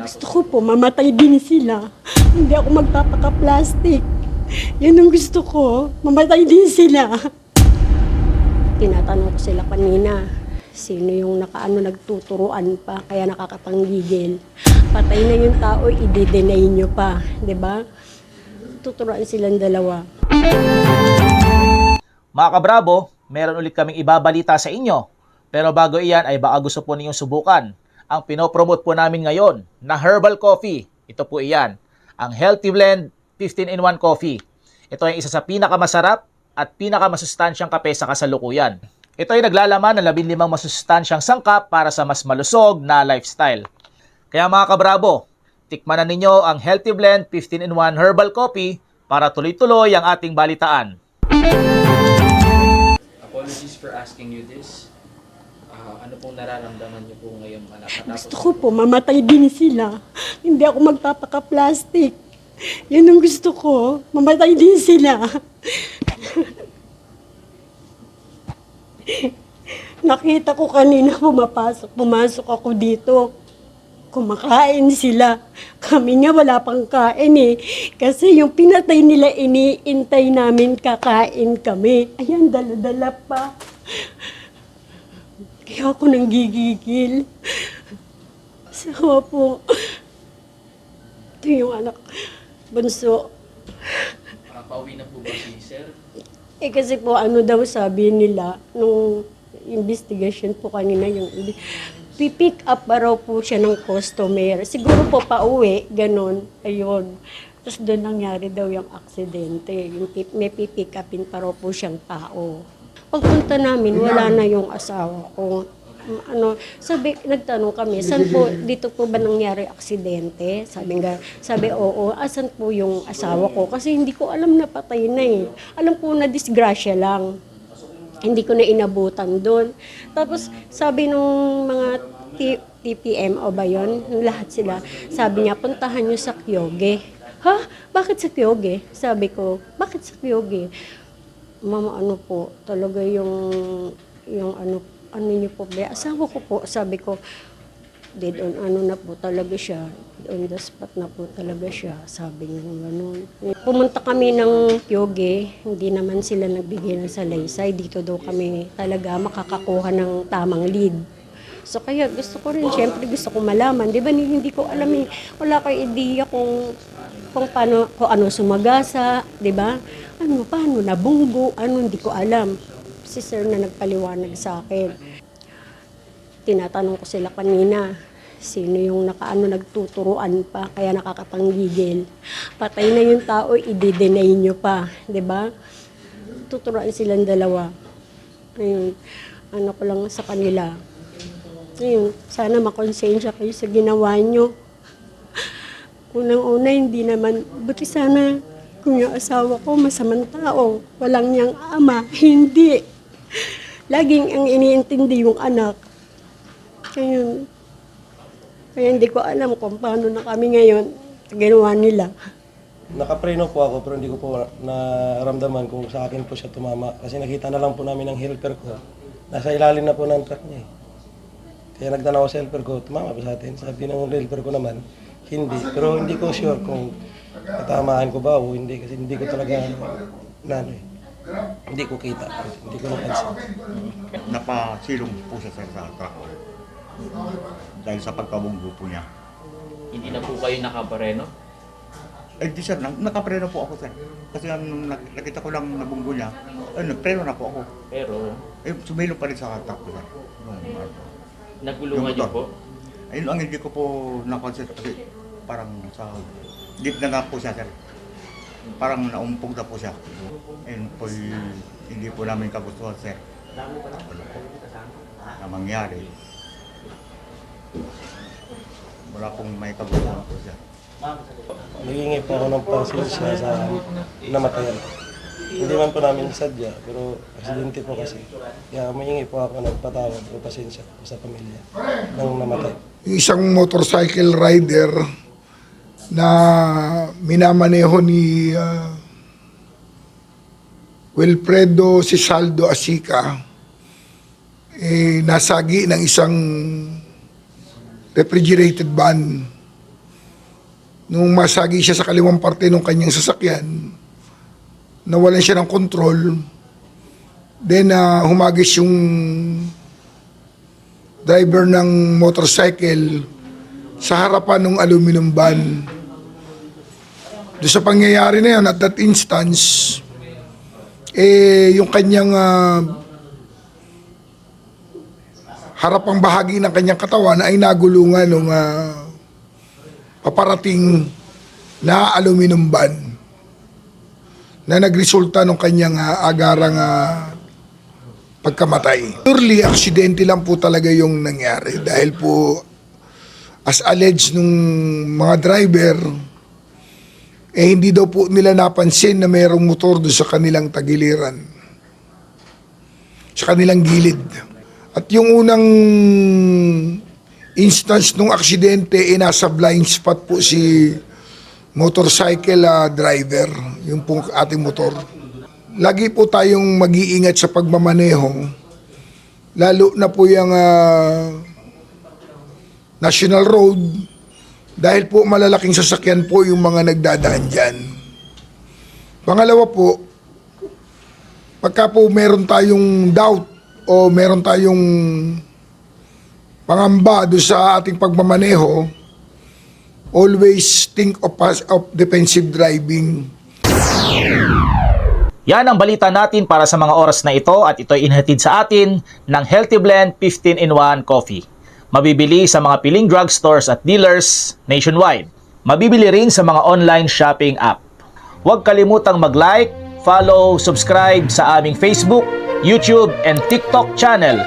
Gusto ko po, mamatay din sila. Hindi ako magpapaka-plastic. Yan ang gusto ko. Mamatay din sila. Tinatanong ko sila kanina, sino yung nagtuturuan pa, kaya nakakapanggigil. Patay na yung tao, i-deny nyo pa. 'Di ba? Tuturuan silang dalawa. Mga kabrabo, meron ulit kaming ibabalita sa inyo. Pero bago iyan ay baka gusto po ninyong subukan ang pinopromote po namin ngayon na herbal coffee. Ito po iyan, ang Healthy Blend 15-in-1 Coffee. Ito ay isa sa pinakamasarap at pinakamasustansyang kape sa kasalukuyan. Ito ay naglalaman ng 15 masustansyang sangkap para sa mas malusog na lifestyle. Kaya mga kabrabo, tikman na ninyo ang Healthy Blend 15-in-1 Herbal Coffee para tuloy-tuloy ang ating balitaan. Apologies for asking you this. Ano pong nararamdaman niyo po ngayon, anak? Gusto ko po, mamatay din sila. Hindi ako magpapaka-plastic. Yan ang gusto ko. Mamatay din sila. Nakita ko kanina pumasok ako dito. Kumakain sila. Kami nga wala pang kain eh. Kasi yung pinatay nila, iniintay namin kakain kami. Ayan, dala-dala pa. Kaya ako nanggigigil. Sawa po. Ito yung anak, bunso. Pauwi na po ba si sir? Kasi po daw sabi nila, nung investigation po kanina, yung pipick up pa raw po siya ng customer. Siguro po pauwi, ganun, ayun. Tapos doon nangyari daw yung aksidente. May pipick upin pa raw po siyang tao. Pagpunta namin, wala na yung asawa ko. Nagtanong kami, saan po, dito po ba nangyari aksidente? Sabi, oo, asan po yung asawa ko? Kasi hindi ko alam na patay na eh. Alam ko na disgrasya lang. Hindi ko na inabutan doon. Tapos sabi nung mga TPMO ba yun? Lahat sila. Sabi niya, puntahan niyo sa Kyoge. Ha? Bakit sa Kyoge? Sabi ko, bakit sa Kyoge? Mama, po, talaga yung niyo po ba? Asawa ko po, sabi ko, dead on na po talaga siya. On the spot na po talaga siya, sabi niya gano'n. Pumunta kami ng Kyoge, hindi naman sila nagbigay ng salaysay. Dito daw kami talaga makakakuha ng tamang lead. So kaya gusto ko rin, syempre gusto ko malaman. Di ba hindi ko alam eh, wala kay ideya kung paano, kung ano sumagasa, di ba? Paano nabunggo, hindi ko alam. Si sir na nagpaliwanag sa akin. Tinatanong ko sila kanina, sino yung nagtuturuan pa, kaya nakakapanggigil. Patay na yung tao, i-deny nyo pa, di ba? Tuturuan silang dalawa. Ayun, ko lang sa kanila. Ayun, sana makonsensya kayo sa ginawa nyo. Unang-una, hindi naman, buti sana kung yung asawa ko masamang tao, walang niyang ama, hindi. Laging ang iniintindi yung anak. Kaya hindi ko alam kung paano na kami ngayon ginawa nila. Nakapreno po ako pero hindi ko po naramdaman kung sa akin po siya tumama. Kasi nakita na lang po namin ang helper ko. Nasa ilalim na po ng truck niya eh. Kaya nagtanaw sa helper ko, tumama pa sa atin. Sabi ng helper ko naman, hindi. Pero hindi ko sure kung katamaan ko ba o hindi. Kasi hindi ko talaga hindi ko kita. Hindi ko napansin. Napasilong po siya sa truck dahil sa pagkabunggo po niya. Hindi na po kayo nakabareno? Eh di sir, nakapreno po ako sir. Kasi nung nakita ko lang nabunggo niya, nagpreno na po ako. Pero, Sumilong pa rin sa truck ko sir. nagulungan niyo po? Ayun ang hindi ko po nakonsider kasi parang sa deep na po siya sir. Parang naumpog na po siya. Ayun po hindi po namin kagustuhan sir. Ano po na mangyari. Wala pong may kagustuhan po siya. Naghingi po ako ng pasensya sa namatayan. Hindi man po namin sadya, pero aksidente po kasi. Kaya mahingi po ako ng patawad o pasensya po sa pamilya ng namatay. Isang motorcycle rider na minamaneho ni Wilfredo Cisaldo Asica, nasagi ng isang refrigerated van nung masagi siya sa kaliwang parte ng kanyang sasakyan, nawalan siya ng control. Then humagis yung driver ng motorcycle sa harapan ng aluminum van. Doon sa pangyayari na yun, at that instance, yung kanyang harapang bahagi ng kanyang katawan ay nagulungan ng paparating na aluminum van na nagresulta ng kanyang agarang pagkamatay. Purely aksidente lang po talaga yung nangyari dahil po as alleged nung mga driver hindi daw po nila napansin na mayroong motor doon sa kanilang tagiliran, sa kanilang gilid. At yung unang instance nung aksidente nasa blind spot po si motorcycle driver, yung pong ating motor. Lagi po tayong mag-iingat sa pagmamaneho, lalo na po yung national road, dahil po malalaking sasakyan po yung mga nagdadaan dyan. Pangalawa po, pagka po meron tayong doubt o meron tayong pangamba doon sa ating pagmamaneho, always think of defensive driving. Yan ang balita natin para sa mga oras na ito at ito'y inhatid sa atin ng Healthy Blend 15-in-1 Coffee. Mabibili sa mga piling drugstores at dealers nationwide. Mabibili rin sa mga online shopping app. Huwag kalimutang mag-like, follow, subscribe sa aming Facebook, YouTube, and TikTok channel